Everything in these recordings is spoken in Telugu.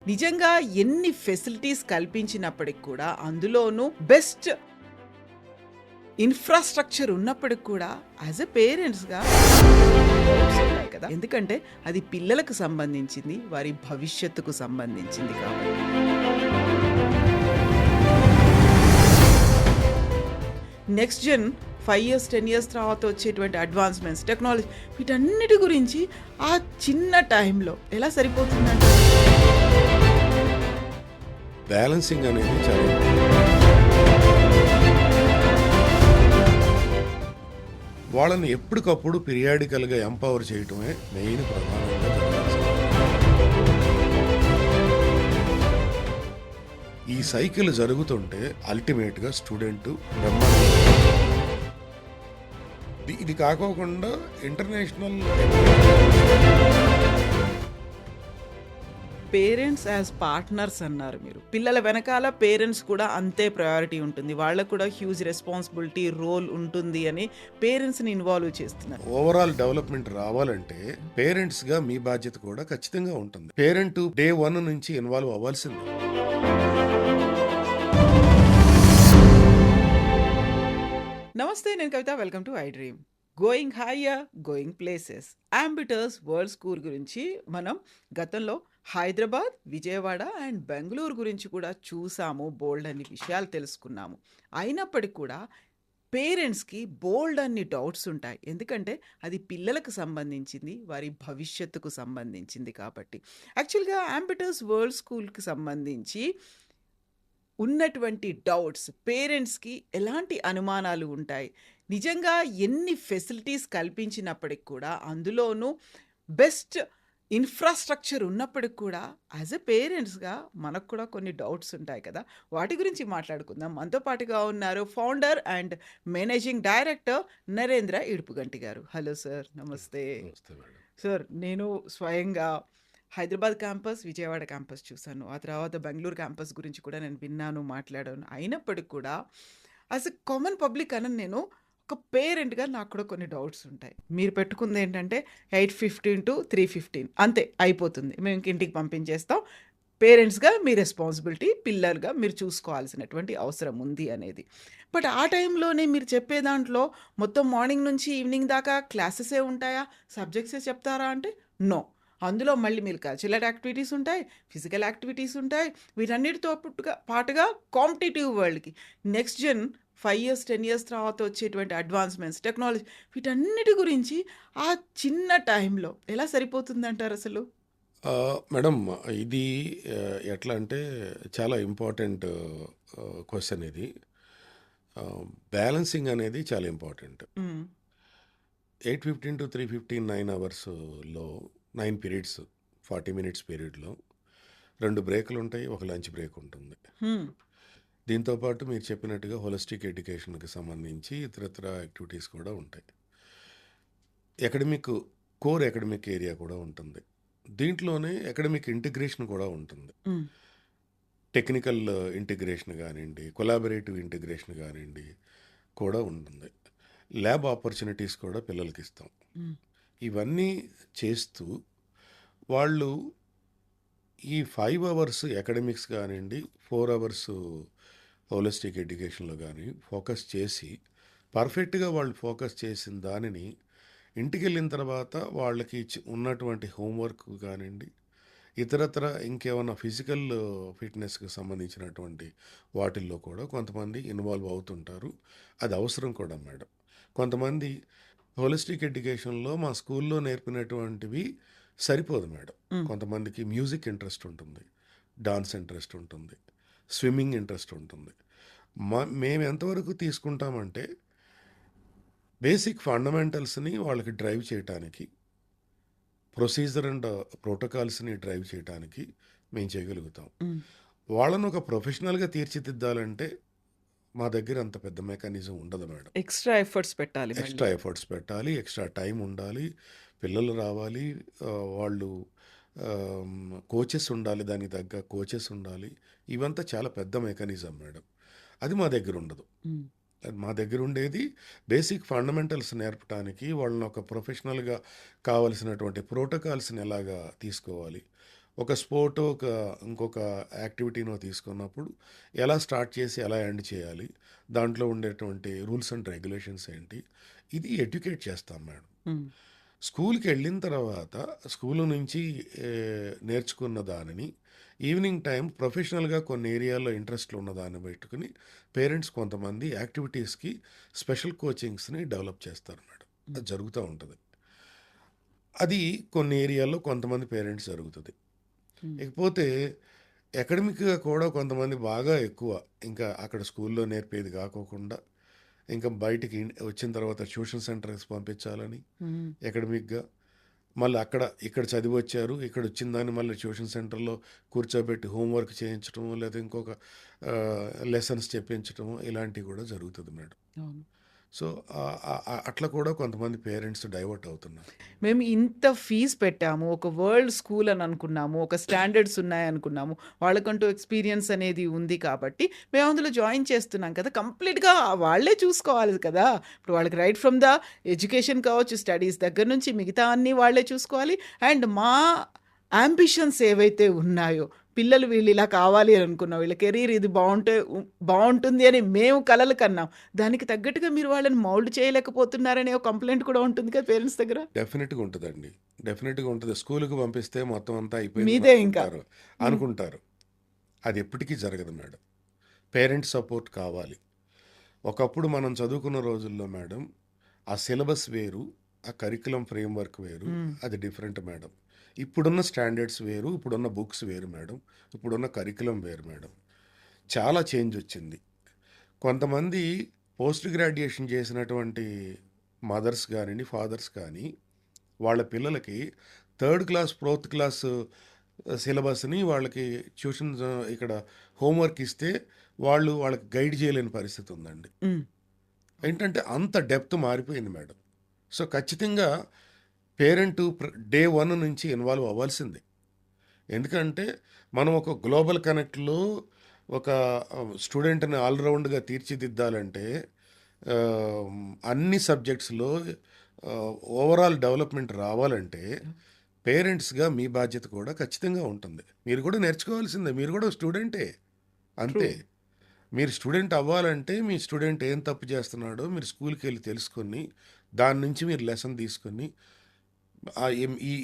నిజంగా ఎన్ని ఫెసిలిటీస్ కల్పించినప్పటికి కూడా అందులోనూ బెస్ట్ ఇన్‌ఫ్రాస్ట్రక్చర్ ఉన్నప్పటికి కూడా యాస్ ఎ పేరెంట్స్‌గా డౌట్స్ ఉంటాయి కదా! ఎందుకంటే అది పిల్లలకు సంబంధించింది. వారి భవిష్యత్తుకు సంబంధించింది కాబట్టి. నెక్స్ట్ జెన్ 5 ఇయర్స్, 10 ఇయర్స్ తర్వాత వచ్చేటువంటి అడ్వాన్స్‌మెంట్స్, టెక్నాలజీ వీటన్నిటి గురించి ఆ చిన్న టైంలో ఎలా సరిపోతుందంటారు? బ్యాలెన్సింగ్ అనేది చాలా వాళ్ళని ఎప్పటికప్పుడు పీరియాడికల్‌గా ఎంపవర్ చేయటమే మెయిన్ ప్రధానంగా జరగాల్సింది. ఈ సైకిల్ జరుగుతుంటే అల్టిమేట్‌గా స్టూడెంట్ ఇది కాకోకుండా ఇంటర్నేషనల్ పేరెంట్స్ యాజ్ పార్ట్నర్స్ అన్నారు మీరు. పిల్లల వెనకాల పేరెంట్స్ కూడా అంతే ప్రయారిటీ ఉంటుంది. వాళ్ళకు కూడా హ్యూజ్ రెస్పాన్సిబిలిటీ, రోల్ ఉంటుంది అని పేరెంట్స్‌ని ఇన్వాల్వ్ చేస్తున్నారు. ఓవరాల్ డెవలప్మెంట్ రావాలంటే పేరెంట్స్‌గా మీ బాధ్యత కూడా ఖచ్చితంగా ఉంటుంది. పేరెంట్ డే 1 నుంచి ఇన్వాల్వ్ అవ్వాల్సిందే. నమస్తే, నేను Kavitha. Welcome to iDream. Going higher, going places. Ambitus World School గురించి మనం గతంలో హైదరాబాద్, విజయవాడ అండ్ బెంగళూరు గురించి కూడా చూసాము. బోల్డ్ అన్ని విషయాలు తెలుసుకున్నాము. అయినప్పటికీ కూడా పేరెంట్స్‌కి బోల్డ్ అన్ని డౌట్స్ ఉంటాయి. ఎందుకంటే అది పిల్లలకు సంబంధించింది. వారి భవిష్యత్తుకు సంబంధించింది కాబట్టి. యాక్చువల్‌గా అంబిటర్స్ వరల్డ్ స్కూల్‌కి సంబంధించి ఉన్నటువంటి డౌట్స్, పేరెంట్స్‌కి ఎలాంటి అనుమానాలు ఉంటాయి? నిజంగా ఎన్ని ఫెసిలిటీస్ కల్పించినప్పటికి కూడా అందులోనూ బెస్ట్ ఇన్‌ఫ్రాస్ట్రక్చర్ ఉన్నప్పటికి కూడా యాస్ ఎ పేరెంట్స్‌గా మనకు కూడా కొన్ని డౌట్స్ ఉంటాయి కదా! వాటి గురించి మాట్లాడుకుందాం. మనతో పాటుగా ఉన్నారు founder and managing director Narendra Idupuganti garu. Hello sir, నమస్తే. నమస్తే మేడం. సార్, నేను స్వయంగా హైదరాబాద్ క్యాంపస్, విజయవాడ క్యాంపస్ చూశాను. ఆ తర్వాత బెంగుళూరు క్యాంపస్ గురించి కూడా నేను విన్నాను, మాట్లాడాను. అయినప్పటికి కూడా యాస్ ఎ కామన్ పబ్లిక్ అనను నేను, ఒక పేరెంట్‌గా నాకు కూడా కొన్ని డౌట్స్ ఉంటాయి. మీరు పెట్టుకుంది ఏంటంటే 8:15 టు 3:15 అంతే అయిపోతుంది. మేము ఇంక ఇంటికి పంపించేస్తాం. పేరెంట్స్‌గా మీ రెస్పాన్సిబిలిటీ, పిల్లలుగా మీరు చూసుకోవాల్సినటువంటి అవసరం ఉంది అనేది. బట్ ఆ టైంలోనే మీరు చెప్పే దాంట్లో మొత్తం మార్నింగ్ నుంచి ఈవినింగ్ దాకా క్లాసెసే ఉంటాయా? సబ్జెక్ట్సే చెప్తారా అంటే నో. అందులో మళ్ళీ మీరు కల్చరల్ యాక్టివిటీస్ ఉంటాయి, ఫిజికల్ యాక్టివిటీస్ ఉంటాయి. వీటన్నిటితో పాటుగా కాంపిటీటివ్ వరల్డ్‌కి నెక్స్ట్ జెన్ 5 ఇయర్స్, 10 ఇయర్స్ తర్వాత వచ్చేటువంటి అడ్వాన్స్‌మెంట్స్, టెక్నాలజీ వీటన్నిటి గురించి ఆ చిన్న టైంలో ఎలా సరిపోతుందంటారు అసలు? మేడం, ఇది ఎట్లా అంటే చాలా ఇంపార్టెంట్ క్వశ్చన్ ఇది. బ్యాలెన్సింగ్ అనేది చాలా ఇంపార్టెంట్. హ్మ్. 8:15 టు 3:15 9 అవర్స్‌లో 9 పీరియడ్స్ 40 మినిట్స్ పీరియడ్‌లో 2 బ్రేకులు ఉంటాయి. ఒక లంచ్ బ్రేక్ ఉంటుంది. హ్మ్. దీంతో పాటు మీరు చెప్పినట్టుగా హోలిస్టిక్ ఎడ్యుకేషన్‌కి సంబంధించి ఇతరత్ర యాక్టివిటీస్ కూడా ఉంటాయి. కోర్ అకాడమిక్ ఏరియా కూడా ఉంటుంది. దీంట్లోనే అకాడమిక్ ఇంటిగ్రేషన్ కూడా ఉంటుంది. హ్మ్. టెక్నికల్ ఇంటిగ్రేషన్ కానివ్వండి, కొలాబరేటివ్ ఇంటిగ్రేషన్ కానివ్వండి కూడా ఉంటుంది. ల్యాబ్ ఆపర్చునిటీస్ కూడా పిల్లలకి ఇస్తాం. హ్మ్. ఇవన్నీ చేస్తూ వాళ్ళు ఈ 5 అవర్స్ అకాడమిక్స్ కానివ్వండి, 4 అవర్స్ హోలిస్టిక్ ఎడ్యుకేషన్లో కానీ ఫోకస్ చేసి పర్ఫెక్ట్గా వాళ్ళు ఫోకస్ చేసిన దానిని ఇంటికి వెళ్ళిన తర్వాత వాళ్ళకి ఉన్నటువంటి హోంవర్క్ కానివ్వండి, ఇతరత్ర ఇంకేమైనా ఫిజికల్ ఫిట్నెస్కి సంబంధించినటువంటి వాటిల్లో కూడా కొంతమంది ఇన్వాల్వ్ అవుతుంటారు. అది అవసరం కూడా మేడం. కొంతమంది హోలిస్టిక్ ఎడ్యుకేషన్లో మా స్కూల్లో నేర్పినటువంటివి సరిపోదు మేడం. హ్మ్. కొంతమందికి మ్యూజిక్ ఇంట్రెస్ట్ ఉంటుంది, డాన్స్ ఇంట్రెస్ట్ ఉంటుంది, స్విమ్మింగ్ ఇంట్రెస్ట్ ఉంటుంది. మేము ఎంతవరకు తీసుకుంటామంటే బేసిక్ ఫండమెంటల్స్ని వాళ్ళకి డ్రైవ్ చేయటానికి, ప్రొసీజర్ అండ్ ప్రోటోకాల్స్ని డ్రైవ్ చేయడానికి మేము చేయగలుగుతాం. హ్మ్. వాళ్ళను ఒక ప్రొఫెషనల్గా తీర్చిదిద్దాలంటే మా దగ్గర అంత పెద్ద మెకానిజం ఉండదు మేడం. ఎక్స్‌ట్రా ఎఫర్ట్స్ పెట్టాలి మళ్ళీ. ఎక్స్ట్రా ఎఫర్ట్స్ పెట్టాలి, ఎక్స్ట్రా టైం ఉండాలి, పిల్లలు రావాలి, వాళ్ళు కోచెస్ ఉండాలి, దానికి తగ్గ కోచెస్ ఉండాలి. ఇవంతా చాలా పెద్ద మెకానిజం మేడం. అది మా దగ్గర ఉండదు. హ్మ్. మా దగ్గర ఉండేది బేసిక్ ఫండమెంటల్స్ నేర్పడానికి, వాళ్ళని ఒక ప్రొఫెషనల్‌గా కావాల్సినటువంటి ప్రోటోకాల్స్‌ని ఎలాగా తీసుకోవాలి. ఒక స్పోర్టో, ఇంకొక యాక్టివిటీనో తీసుకున్నప్పుడు ఎలా స్టార్ట్ చేసి ఎలా ఎండ్ చేయాలి. దాంట్లో ఉండేటువంటి రూల్స్ అండ్ రెగ్యులేషన్స్ ఏంటి. ఇది ఎడ్యుకేట్ చేస్తాం మేడం. హ్మ్. స్కూల్‌కెళ్ళిన తర్వాత స్కూలు నుంచి నేర్చుకున్న దానిని ఈవినింగ్ టైం ప్రొఫెషనల్‌గా కొన్ని ఏరియాల్లో ఇంట్రెస్ట్‌లు ఉన్నదాన్ని పెట్టుకొని పేరెంట్స్ కొంతమంది యాక్టివిటీస్‌కి స్పెషల్ కోచింగ్స్‌ని డెవలప్ చేస్తారు మేడం. హ్మ్. అది జరుగుతా ఉంటది. అది కొన్ని ఏరియాల్లో కొంతమంది పేరెంట్స్ జరుగుతది. హ్మ్. ఇకపోతే అకాడమిక్‌గా కూడా కొంతమంది బాగా ఎక్కువ ఇంకా అక్కడ స్కూల్‌లో నేర్పేది కాకోకుండా ఇంకా బయటికి వచ్చిన తర్వాత ట్యూషన్ సెంటర్స్‌కి పంపించాలని హ్మ్. అకాడమిక్‌గా మళ్ళీ ఇక్కడ చదివొచ్చారు. ఇక్కడొచ్చిన దాన్ని మళ్ళీ ట్యూషన్ సెంటర్‌లో కూర్చోబెట్టి హోంవర్క్ చేయించటము, లేదా ఇంకొక లెసన్స్ చెప్పించటము ఇలాంటివి కూడా జరుగుతది మేడం. అవును. సో, అట్లా కూడా కొంతమంది పేరెంట్స్ డైవర్ట్ అవుతున్నారు. మేము ఇంత ఫీజ్ పెట్టాము. ఒక వరల్డ్ స్కూల్ అని అనుకున్నాము. ఒక స్టాండర్డ్స్ ఉన్నాయనుకున్నాము. వాళ్ళకంటూ ఎక్స్‌పీరియన్స్ అనేది ఉంది కాబట్టి, మేము అందులో జాయిన్ చేస్తున్నాం కదా! కంప్లీట్‌గా వాళ్ళే చూసుకోవాలి కదా! ఇప్పుడు వాళ్ళకి రైట్ ఫ్రమ్ ద ఎడ్యుకేషన్ కావచ్చు, స్టడీస్ దగ్గర నుంచి మిగతా అన్నీ వాళ్ళే చూసుకోవాలి. అండ్ మా యాంబిషన్స్ ఏవైతే ఉన్నాయో, పిల్లలు వీళ్ళు ఇలా కావాలి అని అనుకున్నాం. వీళ్ళ కెరీర్ ఇది బావుంటుంది అని మేము కలలు కన్నాం. దానికి తగ్గట్టుగా మీరు వాళ్ళని మౌల్డ్ చేయలేకపోతున్నారనే ఒక కంప్లెయింట్ కూడా ఉంటుంది కదా పేరెంట్స్ దగ్గర? డెఫినిట్‌గా ఉంటదండి. డెఫినిట్‌గా ఉంటది. స్కూలుకి పంపిస్తే మొత్తం అంతా అయిపోయిందని మీదే ఇంకా. హ్మ్. అనుకుంటారు. అది ఎప్పటికీ జరగదు మేడం. పేరెంట్ సపోర్ట్ కావాలి. ఒకప్పుడు మనం చదువుకున్న రోజుల్లో మేడం, ఆ సిలబస్ వేరు, ఆ కరిక్యులమ్ ఫ్రేమ్‌వర్క్ వేరు, హ్మ్. అది డిఫరెంట్ మేడం. ఇప్పుడున్న స్టాండర్డ్స్ వేరు, ఇప్పుడున్న బుక్స్ వేరు మేడం. ఇప్పుడున్న కరిక్యులమ్ వేరు మేడం. చాలా చేంజ్ వచ్చింది. కొంతమంది పోస్ట్ గ్రాడ్యుయేషన్ చేసినటువంటి మదర్స్ గానియండి, ఫాదర్స్ కానీ, వాళ్ళ పిల్లలకి థర్డ్ క్లాస్, ఫోర్త్ క్లాస్ సిలబస్‌ని వాళ్ళకి ట్యూషన్స్ ఇక్కడ హోంవర్క్ ఇస్తే వాళ్ళకి గైడ్ చేయలేని పరిస్థితి ఉందండి. హ్మ్. ఏంటంటే అంత డెప్త్ మారిపోయింది మేడం. సో, ఖచ్చితంగా పేరెంటు డే 1 నుంచి ఇన్వాల్వ్ అవ్వాల్సిందే. ఎందుకంటే, మనం ఒక గ్లోబల్ కనెక్ట్‌లో ఒక స్టూడెంట్‌ని ఆల్ రౌండ్‌గా తీర్చిదిద్దాలంటే ఆహ్, అన్ని సబ్జెక్ట్స్‌లో ఓవరాల్ డెవలప్‌మెంట్ రావాలంటే పేరెంట్స్‌గా మీ బాధ్యత కూడా ఖచ్చితంగా ఉంటుంది. మీరు కూడా నేర్చుకోవాల్సిందే. మీరు కూడా స్టూడెంటే. ట్రూ. అంతే. మీరు స్టూడెంట్ అవ్వాలంటే, మీ స్టూడెంట్ ఏం తప్పు చేస్తున్నాడో మీరు స్కూల్‌కెళ్ళి తెలుసుకొని, దాని నుంచి మీరు లెసన్ తీసుకొని,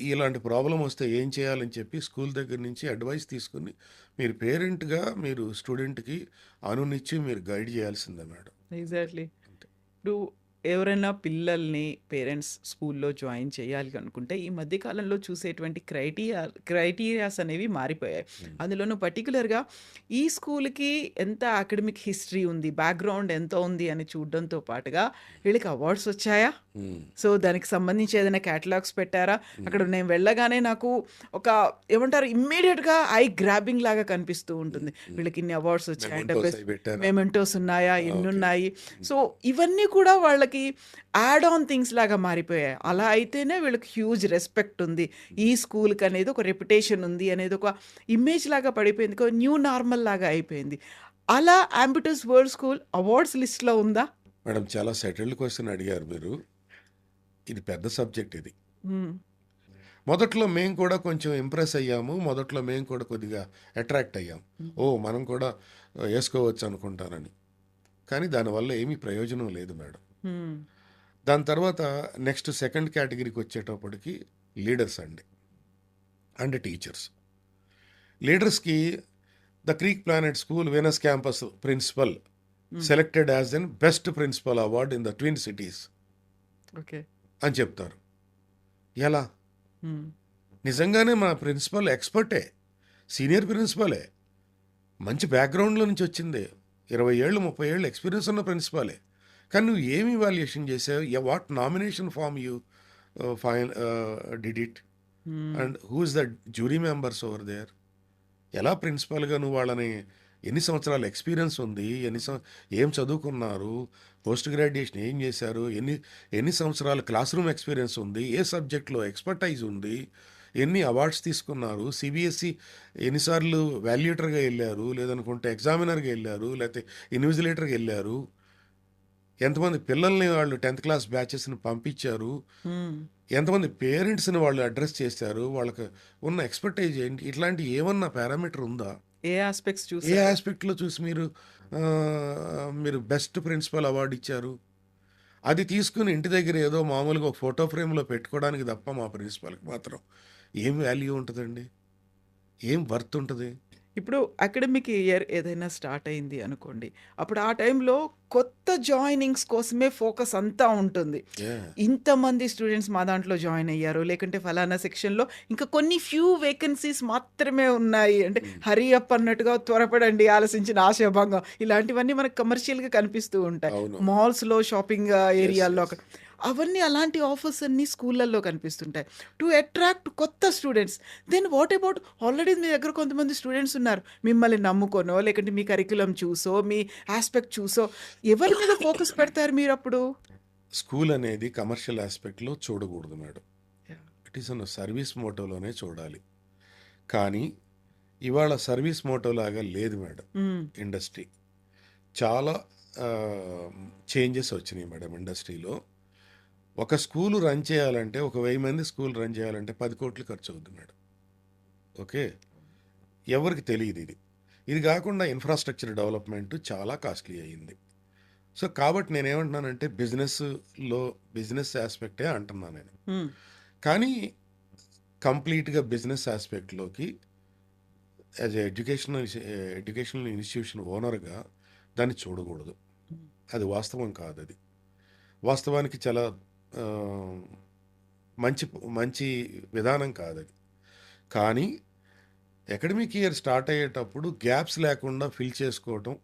ఇలాంటి ప్రాబ్లమ్ వస్తే ఏం చేయాలని చెప్పి స్కూల్ దగ్గర నుంచి అడ్వైస్ తీసుకొని, మీరు పేరెంట్‌గా మీరు స్టూడెంట్‌కి అనునిచ్చి మీరు గైడ్ చేయాల్సిందే మేడం. ఎగ్జాక్ట్‌లీ. అంతే. ఇప్పుడు ఎవరైనా పిల్లల్ని పేరెంట్స్ స్కూల్లో జాయిన్ చేయాలి అనుకుంటే ఈ మధ్య కాలంలో చూసేటువంటి క్రైటీరియాస్ అనేవి మారిపోయాయి. హ్మ్. అందులోనూ పర్టిక్యులర్‌గా ఈ స్కూల్‌కి ఎంత అకాడమిక్ హిస్టరీ ఉంది, బ్యాక్‌గ్రౌండ్ ఎంత ఉంది అని చూడడంతో పాటుగా వీళ్ళకి అవార్డ్స్ వచ్చాయా? హ్మ్. సో, దానికి సంబంధించి ఏదైనా క్యాటలాగ్స్ పెట్టారా? హ్మ్. అక్కడ నేను వెళ్ళగానే నాకు ఒక ఏమంటారు ఇమ్మీడియేట్‌గా ఐ గ్రాబింగ్ లాగా కనిపిస్తూ హ్మ్. ఉంటుంది. హ్మ్. వీళ్ళకి ఇన్ని అవార్డ్స్ వచ్చాయంట. మెమెంటోస్ బెస్ట్ అయి పెట్టారా? మెమెంటోస్ ఉన్నాయా? ఓకే. ఎన్నున్నాయి? హ్మ్. సో, ఇవన్నీ కూడా వాళ్ళకి యాడ్ ఆన్ థింగ్స్ లాగా మారిపోయాయి. అలా అయితేనే వీళ్ళకి హ్యూజ్ రెస్పెక్ట్ ఉంది. ఈ స్కూల్‌కి అనేది ఒక రెప్యుటేషన్ ఉంది అనేది ఒక ఇమేజ్ లాగా పడిపోయింది. ఒక న్యూ నార్మల్ లాగా అయిపోయింది. అలా అంబిటస్ వరల్డ్ స్కూల్ అవార్డ్స్ లిస్ట్‌లో ఉందా? మేడం చాలా సెటిల్డ్ క్వెషన్ అడిగారు మీరు. ఇది పెద్ద సబ్జెక్ట్ ఇది. హ్మ్. మొదట్లో మేము కూడా కొంచెం ఇంప్రెస్ అయ్యాము. మొదట్లో మేము కూడా కొద్దిగా అట్రాక్ట్ అయ్యాం. హ్మ్. ఓహ్! మనం కూడా ఏసుకోవచ్చు అనుకుంటానని. కానీ దానివల్ల ఏమీ ప్రయోజనం లేదు మేడం. హ్మ్. దాని తర్వాత నెక్స్ట్ సెకండ్ కేటగిరీకి వచ్చేటప్పటికి లీడర్స్ అండి. And teachers. లీడర్స్‌కి the creek planet school Venus campus principal hmm. Selected as an best principal award in the twin cities okay. అని చెప్తారు. ఎలా? హ్మ్. నిజంగానే మా ప్రిన్సిపల్ ఎక్స్‌పర్టే. సీనియర్ ప్రిన్సిపలే. మంచి బ్యాక్‌గ్రౌండ్‌లో నుంచి వచ్చింది. 20 ఏళ్ళు, 30 ఏళ్ళు ఎక్స్‌పీరియన్స్ ఉన్న ప్రిన్సిపాలే. కానీ నువ్వు ఏమి ఇవాల్యుయేషన్ చేసావు? What nomination form you did it? Hmm. And who is the jury members over there? ఎలా ప్రిన్సిపాల్‌గా నువ్వు వాళ్ళని ఎన్ని సంవత్సరాల ఎక్స్‌పీరియన్స్ ఉంది? ఏం చదువుకున్నారు? పోస్ట్ గ్రాడ్యుయేషన్ ఏం చేశారు? ఎన్ని సంవత్సరాల క్లాస్ రూమ్ ఎక్స్‌పీరియన్స్ ఉంది? ఏ సబ్జెక్ట్‌లో ఎక్స్‌పర్టైజ్ ఉంది? ఎన్ని అవార్డ్స్ తీసుకున్నారు? సీబీఎస్‌ఈ ఎన్నిసార్లు వాల్యుయేటర్‌గా ఎళ్లారు? లేదనుకుంటే ఎగ్జామినర్‌గా ఎళ్లారు? లేతే ఇన్విజిలేటర్‌గా ఎళ్లారు? ఎంతమంది పిల్లల్ని వాళ్ళు 10th క్లాస్ బ్యాచెస్ని పంపించారు, హ్మ్. ఎంతమంది పేరెంట్స్ని వాళ్ళు అడ్రస్ చేశారు, వాళ్ళకి ఉన్న ఎక్స్పర్టైజ్ ఏంటి, ఇట్లాంటి ఏమన్నా పారామీటర్ ఉందా? ఏ ఆస్పెక్ట్స్ ఏ చూసారు? ఆస్పెక్ట్లో చూసి మీరు బెస్ట్ ప్రిన్సిపల్ అవార్డు ఇచ్చారు? అది తీసుకుని ఇంటి దగ్గర ఏదో మామూలుగా ఒక ఫోటో ఫ్రేమ్లో పెట్టుకోవడానికి తప్ప మా ప్రిన్సిపల్కి మాత్రం ఏం వాల్యూ ఉంటుందండి? ఏం వర్త్ ఉంటుంది? ఇప్పుడు అకాడమిక్ ఇయర్ ఏదైనా స్టార్ట్ అయింది అనుకోండి. అప్పుడు ఆ టైంలో కొత్త జాయినింగ్స్ కోసమే ఫోకస్ అంతా ఉంటుంది. Yeah. ఇంతమంది స్టూడెంట్స్ మా దాంట్లో జాయిన్ అయ్యారు. లేకంటే ఫలానా సెక్షన్‌లో ఇంకా కొన్ని ఫ్యూ వేకెన్సీస్ మాత్రమే ఉన్నాయి. అంటే Hmm. హరీ అప్ అన్నట్టుగా త్వరపడండి ఆలసించిన ఆశాభంగం ఇలాంటివన్నీ మనకు కమర్షియల్‌గా కనిపిస్తూ ఉంటాయి. అవును. మాల్స్‌లో, షాపింగ్ ఎస్, ఏరియాల్లో ఎస్. అక్కడ. అవన్నీ అలాంటి ఆఫర్స్ అన్నీ స్కూళ్ళల్లో కనిపిస్తుంటాయి. టు అట్రాక్ట్ కొత్త students. Then what about already మీ దగ్గర కొంతమంది స్టూడెంట్స్ ఉన్నారు. మిమ్మల్ని నమ్ముకొనో, లేకంటే మీ కరిక్యులమ్ చూసో, మీ ఆస్పెక్ట్ చూసో ఎవరి మీద ఫోకస్ పెడతారు మీరప్పుడు? స్కూల్ అనేది కమర్షియల్ ఆస్పెక్ట్లో చూడకూడదు madam. Yeah! It is an service మోటోలోనే చూడాలి. కానీ ఇవాళ సర్వీస్ మోటో లాగా లేదు మేడం హ్మ్. ఇండస్ట్రీ. చాలా చేంజెస్ వచ్చినాయి మేడం ఇండస్ట్రీలో. ఒక స్కూల్ రన్ చేయాలంటే, ఒక 1000 మంది స్కూల్ రన్ చేయాలంటే 10 కోట్లు ఖర్చు అవుతుంది మేడం. ఓకే. ఎవరికి తెలియదు ఇది. ఇది కాకుండా ఇన్ఫ్రాస్ట్రక్చర్ డెవలప్మెంట్ చాలా కాస్ట్లీ అయ్యింది. సో కాబట్టి నేనేమంటున్నానంటే బిజినెస్ ఆస్పెక్టే అంటున్నాను నేను. హ్మ్. కానీ కంప్లీట్గా బిజినెస్ ఆస్పెక్ట్లోకి యాజ్ ఎడ్యుకేషనల్ ఇన్స్టిట్యూషన్ ఓనర్గా దాన్ని చూడకూడదు. హ్మ్. అది వాస్తవం కాదు. అది వాస్తవానికి చాలా ఆ, మంచి మంచి విధానం కాదది. కానీ అకాడమిక్ ఇయర్ స్టార్ట్ అయ్యేటప్పుడు గ్యాప్స్ లేకుండా ఫిల్ చేసుకోవటం,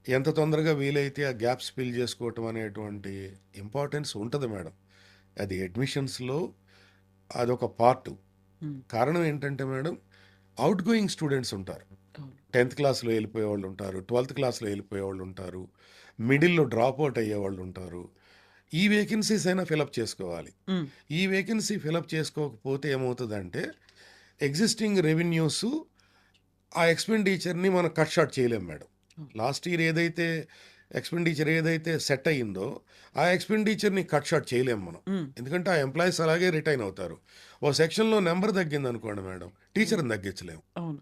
ఎంత తొందరగా వీలైతే ఆ గ్యాప్స్ ఫిల్ చేసుకోవటం అనేటువంటి ఇంపార్టెన్స్ ఉంటుంది మేడం. అది అడ్మిషన్స్లో అదొక పార్ట్. హ్మ్. కారణం ఏంటంటే మేడం, అవుట్ గోయింగ్ స్టూడెంట్స్ ఉంటారు. అవును. 10th క్లాస్లో వెళ్ళిపోయేవాళ్ళు ఉంటారు, 12th క్లాస్లో వెళ్ళిపోయేవాళ్ళు ఉంటారు, మిడిల్లో డ్రాప్ అవుట్ అయ్యేవాళ్ళు ఉంటారు. ఈ వేకెన్సీస్ అయినా ఫిలప్ చేసుకోవాలి. హ్మ్. ఈ వేకెన్సీ ఫిలప్ చేసుకోకపోతే ఏమవుతుందంటే, ఎగ్జిస్టింగ్ రెవెన్యూస్ ఆ ఎక్స్పెండిచర్ని మనం కట్ షార్ట్ చేయలేం మేడం. అవును. లాస్ట్ ఇయర్ ఎక్స్పెండిచర్ ఏదైతే సెట్ అయ్యిందో ఆ ఎక్స్పెండిచర్ని కట్ షార్ట్ చేయలేం మనం. హ్మ్. ఎందుకంటే ఆ ఎంప్లాయీస్ అలాగే రిటైన్ అవుతారు. ఓ సెక్షన్లో నెంబర్ తగ్గింది అనుకోండి మేడం, హ్మ్. టీచర్ని తగ్గించలేము. అవును.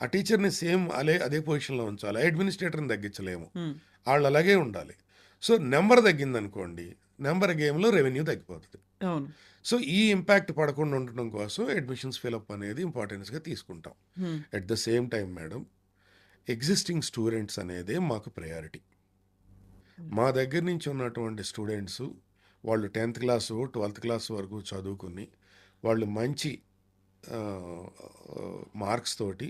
ఆ టీచర్ని సేమ్ అదే పొజిషన్లో ఉంచాలి. అడ్మినిస్ట్రేటర్ని తగ్గించలేము. హ్మ్. వాళ్ళు అలాగే ఉండాలి. సో నెంబర్ తగ్గిందనుకోండి, నెంబర్ గేమ్లో రెవెన్యూ తగ్గిపోతుంది. అవును. సో ఈ ఇంపాక్ట్ పడకుండా ఉండటం కోసం అడ్మిషన్స్ ఫిలప్ అనేది ఇంపార్టెన్స్గా తీసుకుంటాం. హ్మ్. At the same time madam, existing students అనేదే మాకు ప్రయారిటీ. హ్మ్. మా దగ్గర నుంచి ఉన్నటువంటి స్టూడెంట్స్ వాళ్ళు 10th క్లాసు 12th క్లాస్ వరకు చదువుకుని వాళ్ళు మంచి మార్క్స్ తోటి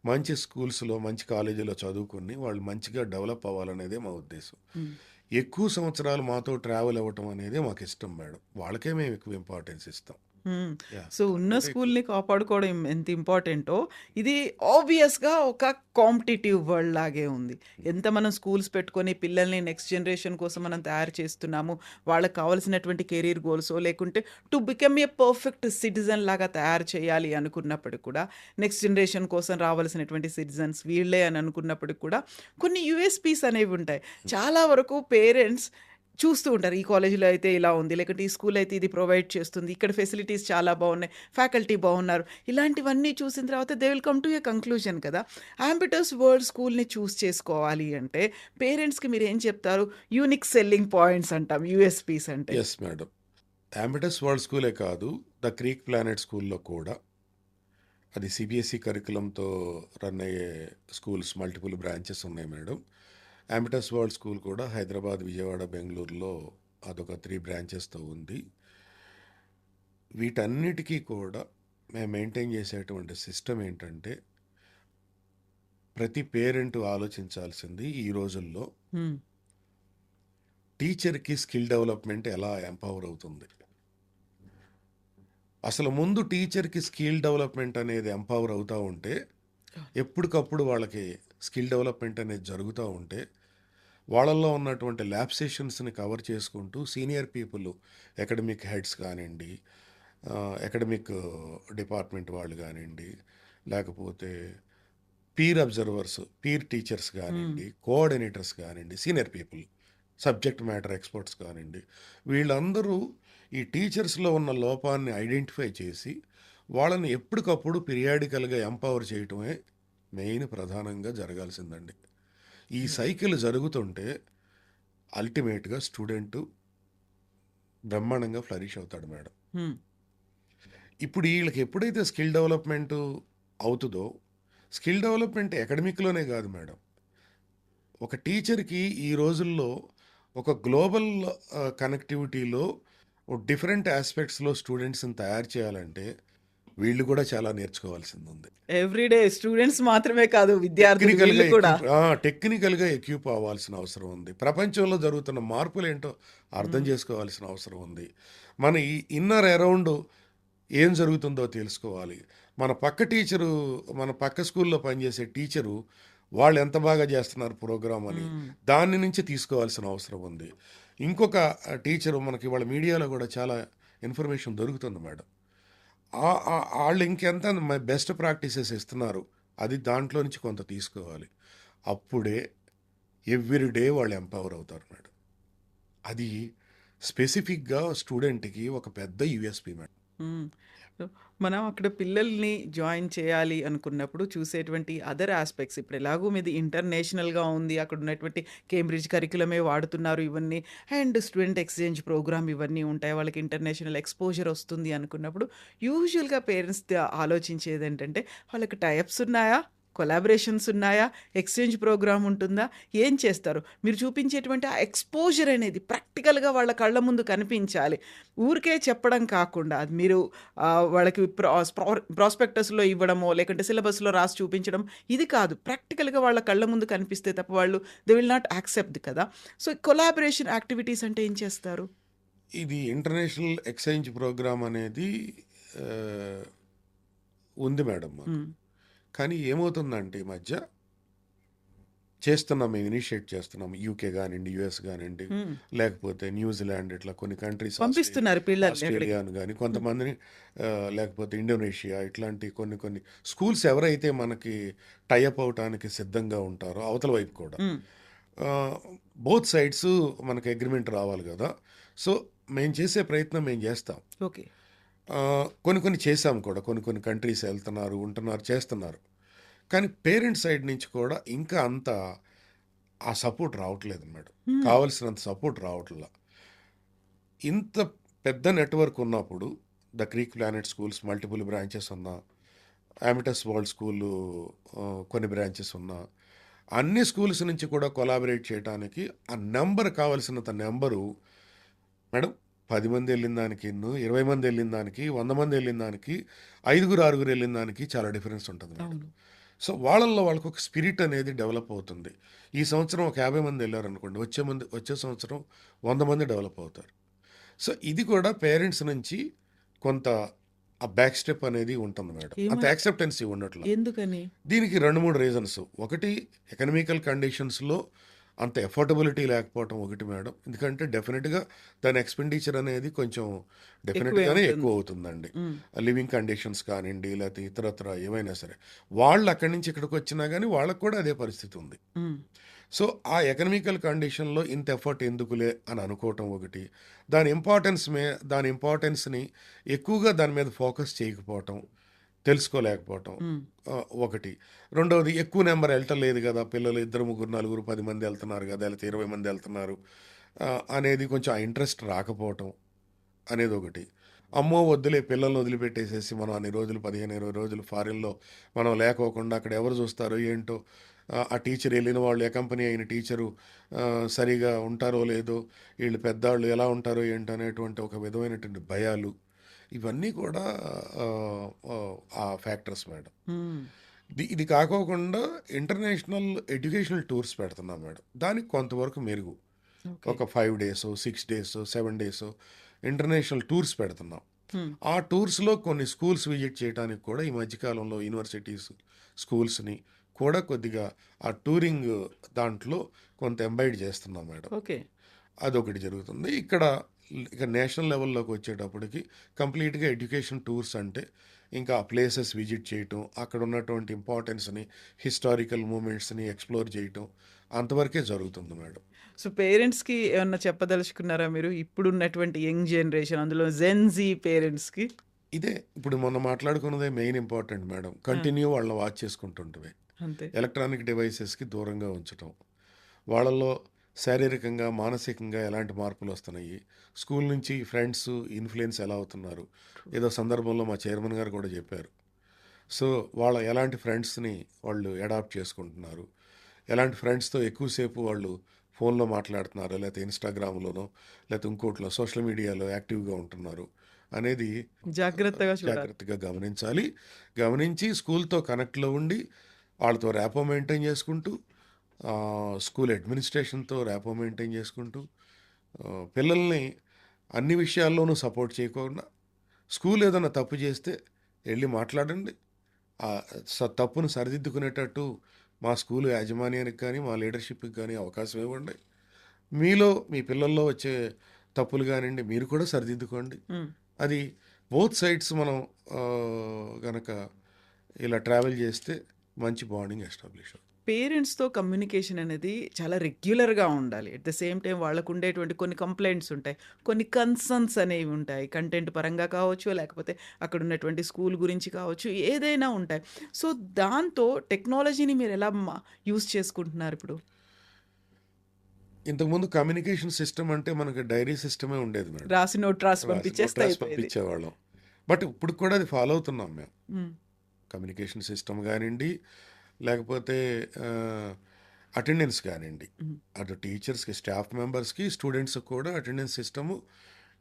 మంచి స్కూల్స్లో మంచి కాలేజీలో చదువుకుని వాళ్ళు మంచిగా డెవలప్ అవ్వాలనేదే మా ఉద్దేశం. హ్మ్. ఎక్కువ సంవత్సరాలు మాతో ట్రావెల్ అవ్వటం అనేది మాకు ఇష్టం మేడం. వాళ్ళకే మేము ఎక్కువ ఇంపార్టెన్స్ ఇస్తాం. హ్మ్. యా, సో, ఉన్న అంతకంటే ఎక్కువ. స్కూల్‌ని కాపాడుకోవడం ఎంత ఇంపార్టెంటో, ఇది ఆబ్వియస్‌గా ఒక కాంపిటీటివ్ వరల్డ్ లాగే ఉంది. ఎంత మనం స్కూల్స్ పెట్టుకొని పిల్లల్ని నెక్స్ట్ జనరేషన్ కోసం మనం తయారు చేస్తున్నాము. వాళ్ళకి కావాల్సినటువంటి కెరీర్ గోల్సో, లేకుంటే to become a perfect citizen లాగా తయారు చేయాలి అనుకున్నప్పటికి కూడా, నెక్స్ట్ జనరేషన్ కోసం రావాల్సినటువంటి సిటిజన్స్ వీళ్ళే అని అనుకున్నప్పటికి కూడా, కొన్ని యూఎస్‌పీస్ అనేవి ఉంటాయి. చాలా వరకు పేరెంట్స్ చూస్తూ ఉంటారు. ఈ కాలేజీలో అయితే ఇలా ఉంది. లేకపోతే ఈ స్కూల్ అయితే ఇది ప్రొవైడ్ చేస్తుంది. ఇక్కడ ఫెసిలిటీస్ చాలా బాగున్నాయి. ఫ్యాకల్టీ బాగున్నారు. ఇలాంటివన్నీ చూసిన తర్వాత they will come to a conclusion కదా! యాంబిటస్ వరల్డ్ స్కూల్‌ని చూస్ చేసుకోవాలి అంటే పేరెంట్స్‌కి మీరేం చెప్తారు? యూనిక్ సెల్లింగ్ పాయింట్స్ అంటాం. యూఎస్‌పీస్ అంటే. Yes madam. అంబిటస్ వరల్డ్ స్కూలే కాదు, ద క్రీక్ ప్లానెట్ స్కూల్లో కూడా అది సిబిఎస్ఈ కరికులంతో రన్ అయ్యే స్కూల్స్ మల్టిపుల్ బ్రాంచెస్ ఉన్నాయి మేడం. అంబిటస్ వరల్డ్ స్కూల్ కూడా హైదరాబాద్, విజయవాడ, బెంగళూరులో అదొక 3 బ్రాంచెస్తో ఉంది. వీటన్నిటికీ కూడా మేము మెయింటైన్ చేసేటువంటి సిస్టమ్ ఏంటంటే, ప్రతి పేరెంట్ ఆలోచించాల్సింది ఈ రోజుల్లో హ్మ్. టీచర్కి స్కిల్ డెవలప్మెంట్ ఎలా ఎంపవర్ అవుతుంది. అసలు ముందు టీచర్కి స్కిల్ డెవలప్మెంట్ అనేది ఎంపవర్ అవుతూ ఉంటే, ఎప్పటికప్పుడు వాళ్ళకి స్కిల్ డెవలప్మెంట్ అనేది జరుగుతూ ఉంటే, వాళ్ళల్లో ఉన్నటువంటి ల్యాబ్ సెషన్స్ని కవర్ చేసుకుంటూ సీనియర్ పీపుల్, అకాడమిక్ హెడ్స్ కానివ్వండి, అకాడమిక్ డిపార్ట్మెంట్ వాళ్ళు కానివ్వండి, లేకపోతే పీర్ అబ్జర్వర్స్, పీర్ టీచర్స్ హ్మ్. కానివ్వండి, కోఆర్డినేటర్స్ కానివ్వండి, senior people, subject matter experts కానివ్వండి, వీళ్ళందరూ ఈ టీచర్స్లో ఉన్న లోపాన్ని ఐడెంటిఫై చేసి వాళ్ళని ఎప్పటికప్పుడు పీరియాడికల్గా ఎంపవర్ చేయటమే మెయిన్ ప్రధానంగా జరగాల్సిందండి. ఈ సైకిల్ జరుగుతుంటే అల్టిమేట్గా స్టూడెంట్ బ్రహ్మాండంగా ఫ్లరిష్ అవుతాడు మేడం. హ్మ్. ఇప్పుడు వీళ్ళకి ఎప్పుడైతే స్కిల్ డెవలప్మెంట్ అవుతుందో, స్కిల్ డెవలప్మెంట్ అకాడమిక్లోనే కాదు మేడం. ఒక టీచర్కి ఈ రోజుల్లో ఒక గ్లోబల్ కనెక్టివిటీలో డిఫరెంట్ ఆస్పెక్ట్స్లో స్టూడెంట్స్ని తయారు చేయాలంటే వీళ్ళు కూడా చాలా నేర్చుకోవాల్సింది ఉంది. ఎవ్రీడే స్టూడెంట్స్ మాత్రమే కాదు, విద్యార్థులు వీళ్ళు కూడా. టెక్నికల్గా ఎక్యూప్ అవ్వాల్సిన అవసరం ఉంది. ప్రపంచంలో జరుగుతున్న మార్పులు ఏంటో అర్థం చేసుకోవాల్సిన అవసరం ఉంది. మన ఈ ఇన్నర్ అరౌండ్ ఏం జరుగుతుందో తెలుసుకోవాలి. మన పక్క స్కూల్లో పనిచేసే టీచరు వాళ్ళు ఎంత బాగా చేస్తున్నారు ప్రోగ్రామ్ అని దాని నుంచి తీసుకోవాల్సిన అవసరం ఉంది. ఇంకొక టీచరు మనకి వాళ్ళ మీడియాలో కూడా చాలా ఇన్ఫర్మేషన్ దొరుకుతుంది మేడం. వాళ్ళు ఇంకెంత బెస్ట్ ప్రాక్టీసెస్ ఇస్తున్నారు, అది దాంట్లో నుంచి కొంత తీసుకోవాలి. అప్పుడే ఎవ్రీ డే వాళ్ళు ఎంపవర్ అవుతారు మేడం. అది స్పెసిఫిక్గా స్టూడెంట్కి ఒక పెద్ద యూఎస్పి మేడం. మ్మ్. సో, మనం అక్కడ పిల్లల్ని జాయిన్ చేయాలి అనుకున్నప్పుడు చూసేటువంటి అదర్ ఆస్పెక్ట్స్, ఇప్పుడు ఎలాగో మీది ఇంటర్నేషనల్గా ఉంది, అక్కడ ఉన్నటువంటి కేంబ్రిడ్జ్ కరికులమే వాడుతున్నారు ఇవన్నీ, అండ్ స్టూడెంట్ ఎక్స్చేంజ్ ప్రోగ్రామ్ ఇవన్నీ ఉంటాయి, వాళ్ళకి ఇంటర్నేషనల్ ఎక్స్పోజర్ వస్తుంది అనుకున్నప్పుడు యూజువల్గా పేరెంట్స్ ఆలోచించేది ఏంటంటే వాళ్ళకి టైప్స్ ఉన్నాయా, కొలాబరేషన్స్ ఉన్నాయా, ఎక్స్చేంజ్ ప్రోగ్రామ్ ఉంటుందా, ఏం చేస్తారు. మీరు చూపించేటువంటి ఆ ఎక్స్పోజర్ అనేది ప్రాక్టికల్గా వాళ్ళ కళ్ళ ముందు కనిపించాలి. ఊరికే చెప్పడం కాకుండా అది మీరు వాళ్ళకి ప్రాస్పెక్టస్లో ఇవ్వడమో లేకుంటే సిలబస్లో రాసి చూపించడం ఇది కాదు. ప్రాక్టికల్గా వాళ్ళ కళ్ళ ముందు కనిపిస్తే తప్ప వాళ్ళు దే విల్ నాట్ యాక్సెప్ట్ కదా. సో కొలాబరేషన్ యాక్టివిటీస్ అంటే ఏం చేస్తారు? ఇది ఇంటర్నేషనల్ ఎక్స్చేంజ్ ప్రోగ్రామ్ అనేది ఆ, ఉంది మేడం మాకు. మ్మ్. కానీ ఏమవుతుందంటే ఈ మధ్య చేస్తున్నాం, మేము ఇనిషియేట్ చేస్తున్నాం. యూకే కానివ్వండి, యుఎస్ కానివ్వండి, మ్మ్. లేకపోతే న్యూజిలాండ్, ఇట్లా కొన్ని కంట్రీస్, పంపిస్తున్నారు పిల్లల్ని అక్కడికి. ఆస్ట్రేలియాను కానీ కొంతమందిని, లేకపోతే ఇండోనేషియా, ఇట్లాంటి కొన్ని స్కూల్స్ ఎవరైతే మనకి టైఅప్ అవటానికి సిద్ధంగా ఉంటారో అవతల వైపు కూడా మ్మ్. బోత్ సైడ్స్ మనకి అగ్రిమెంట్ రావాలి కదా. సో మేము చేసే ప్రయత్నం మేము చేస్తాం. ఓకే. కొన్ని చేసాం కూడా, కొన్ని కంట్రీస్ వెళ్తున్నారు, ఉంటున్నారు, చేస్తున్నారు. కానీ పేరెంట్ సైడ్ నుంచి కూడా ఇంకా అంత ఆ సపోర్ట్ రావట్లేదు మేడం. మ్మ్. కావలసినంత సపోర్ట్ రావట్లా. ఇంత పెద్ద నెట్వర్క్ ఉన్నప్పుడు the creek planet schools multiple branches ఉన్నా, అమిటస్ వరల్డ్ స్కూలు కొన్ని బ్రాంచెస్ ఉన్నా, అన్ని స్కూల్స్ నుంచి కూడా కొలాబరేట్ చేయడానికి ఆ నెంబర్, కావలసినంత నెంబరు మేడం. 10 మంది వెళ్ళిన దానికి, 20 మంది వెళ్ళిన దానికి, 100 మంది వెళ్ళిన దానికి, 5-6 వెళ్ళిన దానికి చాలా డిఫరెన్స్ ఉంటుంది మేడం. అవును. సో వాళ్ళల్లో వాళ్ళకు ఒక స్పిరిట్ అనేది డెవలప్ అవుతుంది. ఈ సంవత్సరం ఒక 50 మంది వెళ్ళారనుకోండి, వచ్చే సంవత్సరం 100 మంది డెవలప్ అవుతారు. సో ఇది కూడా పేరెంట్స్ నుంచి కొంత ఆ బ్యాక్ స్టెప్ అనేది ఉంటుంది మేడం. అంత ఏమని, యాక్సెప్టెన్సీ ఉండట్లా. ఎందుకని? దీనికి 2-3 రీజన్స్. ఒకటి, ఎకనామికల్ కండిషన్స్లో అంత ఎఫోర్డబిలిటీ లేకపోవటం ఒకటి మేడం. ఎందుకంటే డెఫినెట్గా దాని ఎక్స్పెండిచర్ అనేది కొంచెం ఎక్కువే డెఫినెట్గానే ఉంటుంది. ఎక్కువ అవుతుందండి. మ్మ్. లివింగ్ కండిషన్స్ కానివ్వండి, లేకపోతే ఇతరత్ర ఏమైనా సరే, వాళ్ళు అక్కడి నుంచి ఇక్కడికి వచ్చినా కానీ వాళ్ళకు కూడా అదే పరిస్థితి ఉంది. మ్మ్. సో ఆ ఎకనామికల్ కండిషన్లో ఇంత ఎఫర్ట్ ఎందుకులే అని అనుకోవటం ఒకటి, దాని ఇంపార్టెన్స్ని ఎక్కువగా దాని మీద ఫోకస్ చేయకపోవటం, తెలుసుకోలేకపోవటం మ్మ్. ఒకటి. రెండవది, ఎక్కువ నెంబర్ వెళ్ళటలేదు కదా పిల్లలు, 2, 3, 4, 10 మంది వెళ్తున్నారు కదా, లేకపోతే 20 మంది వెళ్తున్నారు అనేది కొంచెం ఆ ఇంట్రెస్ట్ రాకపోవటం అనేది ఒకటి. అమ్మో వద్దులే పిల్లల్ని వదిలిపెట్టేసేసి మనం అన్ని రోజులు 15-20 రోజులు ఫారిన్లో మనం లేకోకుండా అక్కడ ఎవరు చూస్తారో ఏంటో, ఆ టీచర్ వెళ్ళిన వాళ్ళు, కంపెనీ అయిన టీచరు సరిగా ఉంటారో లేదో, వీళ్ళు పెద్దవాళ్ళు ఎలా ఉంటారో ఏంటో అనేటువంటి ఒక విధమైనటువంటి భయాలు, ఇవన్నీ కూడా ఆ, ఆ, ఆ ఫ్యాక్టర్స్ మేడం. మ్మ్. ఇది కాకోకుండా ఇంటర్నేషనల్ ఎడ్యుకేషనల్ టూర్స్ పెడుతున్నాం మేడం. దానికి కొంతవరకు మెరుగు. ఓకే. ఒక 5 days, 6 days, 7 days international tours పెడుతున్నాం. మ్మ్. ఆ టూర్స్లో కొన్ని స్కూల్స్ విజిట్ చేయడానికి కూడా ఈ మధ్యకాలంలో యూనివర్సిటీస్, స్కూల్స్ని కూడా కొద్దిగా ఆ టూరింగ్ దాంట్లో కొంత ఎంబైడ్ చేస్తున్నాం మేడం. ఓకే. అదొకటి జరుగుతుంది. ఇక నేషనల్ లెవెల్లోకి వచ్చేటప్పటికి కంప్లీట్గా ఎడ్యుకేషన్ టూర్స్ అంటే ఇంకా ఆ ప్లేసెస్ విజిట్ చేయటం, అక్కడ ఉన్నటువంటి ఇంపార్టెన్స్ని, హిస్టారికల్ మూమెంట్స్ని ఎక్స్ప్లోర్ చేయటం, అంతవరకే జరుగుతుంది మేడం. సో, పేరెంట్స్‌కి ఏమన్నా చెప్పదలుచుకున్నారా మీరు? ఇప్పుడున్నటువంటి యంగ్ జనరేషన్ అందులో జెన్‌జీ పేరెంట్స్‌కి? ఇదే ఇప్పుడు మొన్న మాట్లాడుకున్నదే మెయిన్ ఇంపార్టెంట్ మేడం. ఆ! కంటిన్యూ వాళ్ళని వాచ్ చేసుకుంటుంటమే. అంతే. ఎలక్ట్రానిక్ డివైసెస్‌కి దూరంగా ఉంచటం. వాళ్ళలో శారీరకంగా, మానసికంగా ఎలాంటి మార్పులొస్తున్నాయి? స్కూల్ నుంచి ఫ్రెండ్స్ ఇన్‌ఫ్లూయెన్స్ ఎలా అవుతున్నారు? ట్రూ. ఏదో సందర్భంలో మా చైర్మన్ గారు కూడా చెప్పారు. సో, వాళ్ళ ఎలాంటి ఫ్రెండ్స్‌ని వాళ్ళు అడాప్ట్ చేసుకుంటున్నారు? ఎలాంటి ఫ్రెండ్స్‌తో ఎక్కువసేపు వాళ్ళు ఫోన్‌లో మాట్లాడుతున్నారో, లేతే ఇన్‌స్టాగ్రామ్‌లోనో, లేతే ఇంకోటిలో సోషల్ మీడియాలో యాక్టివ్‌గా ఉంటున్నారు అనేది జాగ్రత్తగా చూడాలి. జాగ్రత్తగా గమనించాలి. గమనించి స్కూల్‌తో కనెక్ట్‌లో ఉండి, వాళ్ళతో ర్యాపో మెయింటైన్ చేసుకుంటూ, స్కూల్ అడ్మినిస్ట్రేషన్‌తో ర్యాపో మెయింటైన్ చేసుకుంటూ, పిల్లల్ని అన్ని విషయాల్లోనూ సపోర్ట్ చేయకుండా, స్కూల్ ఏదైనా తప్పు చేస్తే ఎళ్లి మాట్లాడండి. ఆ తప్పును సరిదిద్దుకునేటట్టు మా స్కూలు యాజమాన్యానికి కానీ, మా లీడర్‌షిప్‌కి గానీ అవకాశం ఇవ్వండి. మీలో మీ పిల్లల్లో వచ్చే తప్పులు గానియండి, మీరు కూడా సరిదిద్దుకోండి. హ్మ్. అది బోత్ సైడ్స్ మనం గనక ఇలా ట్రావెల్ చేస్తే మంచి బాండింగ్ ఎస్టాబ్లిష్ అవుతుంది. పేరెంట్స్‌తో కమ్యూనికేషన్ అనేది చాలా రెగ్యులర్‌గా ఉండాలి. అట్ ద సేమ్ టైమ్ వాళ్ళకుండేటువంటి కొన్ని కంప్లెయింట్స్ ఉంటాయి. కొన్ని కన్సర్న్స్ అనేవి ఉంటాయి. కంటెంట్ పరంగా కావచ్చు, లేకపోతే అక్కడున్నటువంటి స్కూల్ గురించి కావచ్చు, ఏదైనా ఉంటాయి. సో, దాంతో టెక్నాలజీని మీరెలా యూజ్ చేసుకుంటున్నారిప్పుడు? ఇంతకుముందు కమ్యూనికేషన్ సిస్టమ్ అంటే మనకు డైరీ సిస్టమే ఉండేది మేడం. రాసి నోట్ రాసి రాసి నోట్ పంపించేస్తే రాసి అయిపోయేది. పంపించేవాళ్ళం. బట్ ఇప్పుడు కూడా అది ఫాలో అవుతున్నాం మేము. హ్మ్. కమ్యూనికేషన్ సిస్టమ్ గానియండి, లేకపోతే అటెండెన్స్ గానియండి. హ్మ్. అటు టీచర్స్‌కి, స్టాఫ్ మెంబర్స్‌కి, స్టూడెంట్స్‌కి కూడా అటెండెన్స్ సిస్టము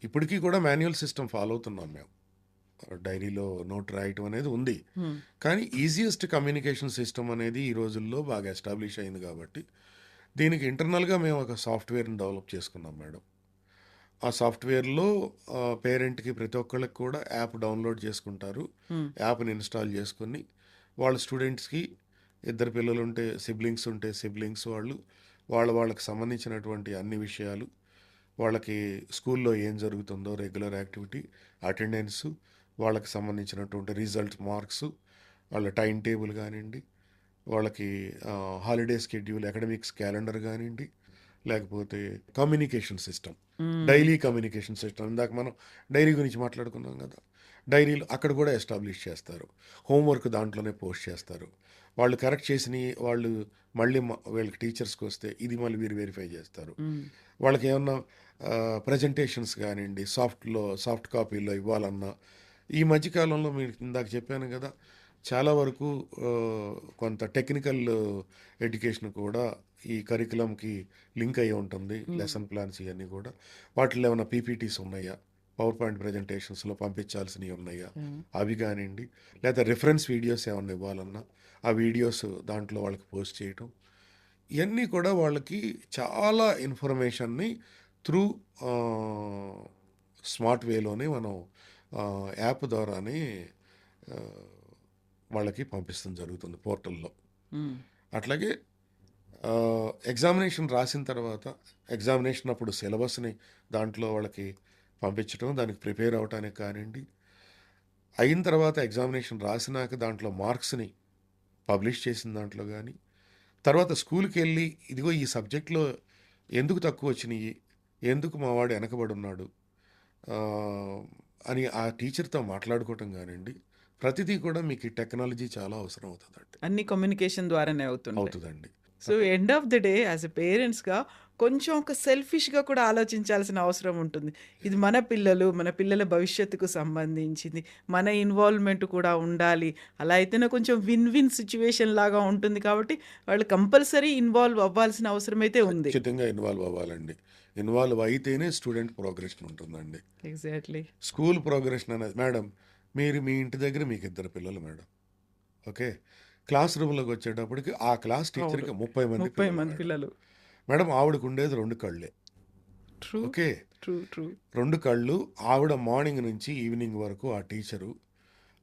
ఇప్పటికీ కూడా మాన్యువల్ సిస్టమ్ ఫాలో అవుతున్నాం మేము. డైరీలో నోట్ రాయటం అనేది ఉంది. హ్మ్. కానీ ఈజియెస్ట్ కమ్యూనికేషన్ సిస్టమ్ అనేది ఈ రోజుల్లో బాగా ఎస్టాబ్లిష్ అయింది కాబట్టి, దీనికి ఇంటర్నల్‌గా మేము ఒక సాఫ్ట్‌వేర్‌ని డెవలప్ చేసుకున్నాం మేడం. ఆ సాఫ్ట్‌వేర్‌లో పేరెంట్‌కి ప్రతి ఒక్కళ్ళకి కూడా యాప్ డౌన్‌లోడ్ చేసుకుంటారు. హ్మ్. యాప్‌ని ఇన్‌స్టాల్ చేసుకొని, వాళ్ళ స్టూడెంట్స్‌కి ఇద్దరు పిల్లలుంటే సిబ్లింగ్స్ ఉంటే సిబ్లింగ్స్ వాళ్ళు, వాళ్ళకి సంబంధించినటువంటి అన్ని విషయాలు, వాళ్ళకి స్కూల్లో ఏం జరుగుతుందో రెగ్యులర్ యాక్టివిటీ, అటెండెన్సు, వాళ్ళకి సంబంధించినటువంటి రిజల్ట్ మార్క్సు, వాళ్ళ టైమ్ టేబుల్ గానియండి, వాళ్ళకి హాలిడే స్కెడ్యూల్, అకాడమిక్స్ క్యాలెండర్ గానియండి, లేకపోతే కమ్యూనికేషన్ సిస్టమ్. హ్మ్. Daily communication system. ఇందాక మనం డైరీ గురించి మాట్లాడుకున్నాం కదా! డైరీలు అక్కడ కూడా ఎస్టాబ్లిష్ చేస్తారు. హోంవర్క్ దాంట్లోనే పోస్ట్ చేస్తారు. వాళ్ళు కరెక్ట్ చేసినయి వాళ్ళు మళ్ళీ వీళ్ళకి టీచర్స్‌కొస్తే ఇది మళ్ళీ వీరు వెరిఫై చేస్తారు. హ్మ్. వాళ్ళకేమన్నా ప్రెజెంటేషన్స్ గానియండి, సాఫ్ట్ కాపీలో ఇవ్వాలన్నా, ఈ మధ్య కాలంలో మీకు ఇందాక చెప్పాను గదా! చాలా వరకు కొంత టెక్నికల్ ఎడ్యుకేషన్ కూడా ఈ కరిక్యులంకి లింక్ అయ్యి ఉంటుంది. హ్మ్. లెసన్ ప్లాన్స్ ఇయన్నీ కూడా. వాటిలో ఏమన్నా పీపీటీస్ ఉన్నాయా? పవర్ పాయింట్ ప్రెజెంటేషన్స్‌లో పంపించాల్సినయి ఉన్నాయా? హ్మ్. అవి గానియండి, లేదా రిఫరెన్స్ వీడియోస్ ఏమన్నా ఇవ్వాలన్నా, ఆ వీడియోస్ దాంట్లో వాళ్ళకి పోస్ట్ చేయటం. ఇయన్నీ కూడా వాళ్ళకి చాలా ఇన్ఫర్మేషన్‌ని త్రూ ఆహ్, స్మార్ట్ వేలోనే మనం యాప్ ద్వారానే ఆహ్, వాళ్ళకి పంపించడం జరుగుతుంది పోర్టల్‌లో. హ్మ్. అట్లాగే ఎగ్జామినేషన్ రాసిన తర్వాత, ఎగ్జామినేషన్ అప్పుడు సిలబస్‌ని దాంట్లో వాళ్ళకి పంపించటం, దానికి ప్రిపేర్ అవ్వటానికి కానియండి, అయిన తర్వాత ఎగ్జామినేషన్ రాసినాక దాంట్లో మార్క్స్‌ని పబ్లిష్ చేసిన దాంట్లో గాని, తర్వాత స్కూల్‌కెళ్ళి ఇదిగో ఈ సబ్జెక్ట్‌లో ఎందుకు తక్కువొచ్చినియి? ఎందుకు మా వాడు ఎనకబడున్నాడు? ఆహ్, అని ఆ టీచర్‌తో మాట్లాడుకోవటం గానియండి, ప్రతిదీ కూడా మీకు ఈ టెక్నాలజీ చాలా అవసరం అవుతదండి. అన్ని కమ్యూనికేషన్ ద్వారానే అవుతుంటాయి. అవుతదండి. So, end of the day as a పేరెంట్స్‌గా కొంచెం ఒక సెల్ఫిష్‌గా కూడా ఆలోచించాల్సిన అవసరం ఉంటుంది. ఇది మన పిల్లలు, మన పిల్లల భవిష్యత్తుకు సంబంధించింది. మన ఇన్వాల్వ్‌మెంట్ కూడా ఉండాలి. అలా అయితేనే కొంచెం విన్ విన్ సిట్యుయేషన్ లాగా ఉంటుంది కాబట్టి, వాళ్ళు కంపల్సరీ ఇన్వాల్వ్ అవ్వాల్సిన అవసరమైతే ఉంది. ఖచ్చితంగా ఇన్వాల్వ్ అవ్వాలండి. ఇన్వాల్వ్ అయితేనే స్టూడెంట్ ప్రోగ్రెషన్ ఉంటుందండి. ఎగ్జాక్ట్‌లీ. స్కూల్ ప్రోగ్రెషన్ అనేది మేడం, మీరు మీ ఇంటి దగ్గర మీకు ఇద్దరు పిల్లలు మేడం. ఓకే. క్లాస్ రూమ్‌లోకొచ్చేటప్పటికి ఆ క్లాస్ అవును. టీచర్‌కి 30 మంది 30 పిల్లలు మంది మేడం. పిల్లలు. మేడం ఆవిడకుండేది 2 కళ్ళే. ట్రూ. ఓకే. ట్రూ. ట్రూ. 2 కళ్ళు. ఆవిడ మార్నింగ్ నుంచి ఈవినింగ్ వరకు ఆ టీచరు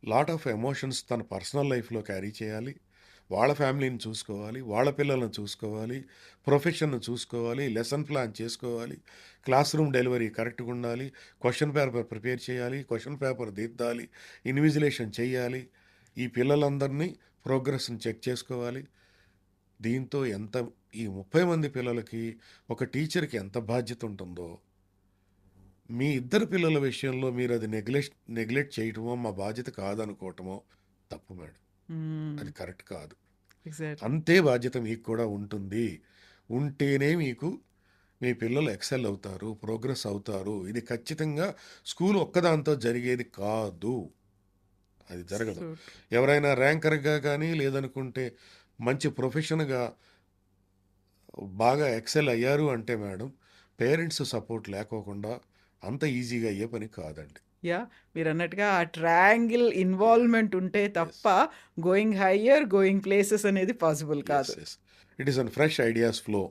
లాట్ ఆఫ్ ఎమోషన్స్ తన పర్సనల్ లైఫ్‌లో క్యారీ చేయాలి. వాళ్ళ ఫ్యామిలీని చూసుకోవాలి. వాళ్ళ పిల్లల్ని చూసుకోవాలి. ప్రొఫెషన్‌ని చూసుకోవాలి. లెసన్ ప్లాన్ చేసుకోవాలి. క్లాస్ రూమ్ డెలివరీ కరెక్ట్‌గా ఉండాలి. క్వెషన్ పేపర్ ప్రిపేర్ చేయాలి. క్వెషన్ పేపర్ దిద్దాలి. ఇన్విజిలేషన్ చేయాలి. ఈ పిల్లలందరినీ ప్రోగ్రెస్‌ని చెక్ చేసుకోవాలి. దీంతో ఎంత ఈ 30 మంది పిల్లలకి ఒక టీచర్‌కి ఎంత బాధ్యత ఉంటుందో, మీ ఇద్దరు పిల్లల విషయంలో మీరు అది నెగ్లెక్ట్ చేయటమో, మా బాధ్యత కాదనుకోవటమో తప్పు మేడం. అది కరెక్ట్ కాదు. ఎగ్జాక్ట్లీ. అంతే బాధ్యత మీకు కూడా ఉంటుంది. ఉంటేనే మీకు మీ పిల్లలు ఎక్సెల్ అవుతారు, ప్రోగ్రెస్ అవుతారు. ఇది ఖచ్చితంగా స్కూల్ ఒక్కదాంతో జరిగేది కాదు. అది జరగదు. సో ఎవరైనా ర్యాంకర్‌గా గానీ, లేదనుకుంటే మంచి ప్రొఫెషన్‌గా బాగా ఎక్సెల్ అయ్యారు అంటే మేడం, పేరెంట్స్ సపోర్ట్ లేకోకుండా అంత ఈజీగా అయ్యే పని కాదండి. యాహ్! మీరన్నట్టుగా ఆ ట్రయాంగిల్ ఇన్వాల్వ్‌మెంట్ ఉంటే యెస్. తప్ప గోయింగ్ హైయర్, గోయింగ్ ప్లేసెస్ అనేది పాసిబుల్ యెస్. కాదు. Yes. It is an fresh ideas flow.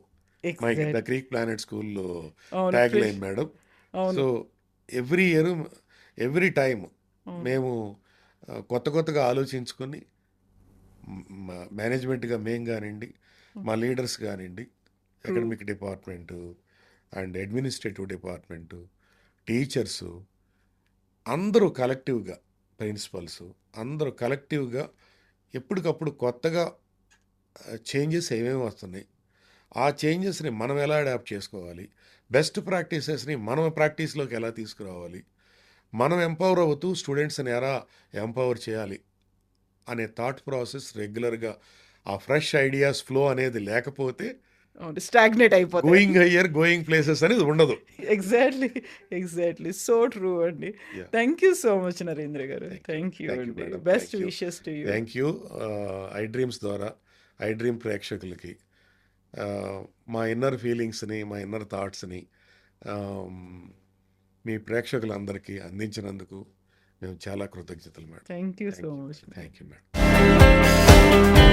My the exact. Greek planet స్కూల్‌లో అవును. Tagline madam. అవును. So, every year, every time అవును. మేము కొత్తగా ఆలోచించుకొని మేనేజ్మెంట్‌గా మేము గానియండి, మా లీడర్స్ గానియండి, true. Academic department and administrative department, teachers అందరూ కలెక్టివ్‌గా, ప్రిన్సిపల్సు అందరూ కలెక్టివ్‌గా ఎప్పటికప్పుడు కొత్తగా చేంజెస్ ఏమేమి వస్తున్నాయి, ఆ చేంజెస్‌ని మనం ఎలా అడాప్ట్ చేసుకోవాలి, బెస్ట్ ప్రాక్టీసెస్‌ని మనం ప్రాక్టీస్‌లోకి ఎలా తీసుకురావాలి, మనం ఎంపవర్ అవుతూ స్టూడెంట్స్‌ని ఎలా ఎంపవర్ చేయాలి అనే థాట్ ప్రాసెస్ రెగ్యులర్‌గా ఆ ఫ్రెష్ ఐడియాస్ ఫ్లో అనేది లేకపోతే అవును. స్టాగ్నేట్ అయిపోతాయి. గోయింగ్ హయ్యర్, గోయింగ్ ప్లేసెస్ అనేది ఉండదు. ఎగ్జాక్ట్లీ. ఎగ్జాక్ట్లీ. సో ట్రూ అండి. Yeah! Thank you so much Narendra garu. Thank you. Thank you thank you అండి. Madam. Best thank you. Wishes to you. Thank you. IDreams ద్వారా, ఐ డ్రీమ్ ప్రేక్షకులకి మా ఇన్నర్ ఫీలింగ్స్‌ని, మా ఇన్నర్ థాట్స్‌ని ఆహ్, మీ ప్రేక్షకులందరికీ అందించినందుకు మేము చాలా కృతజ్ఞతలు madam. Thank you so thank you. Much. Thank you madam.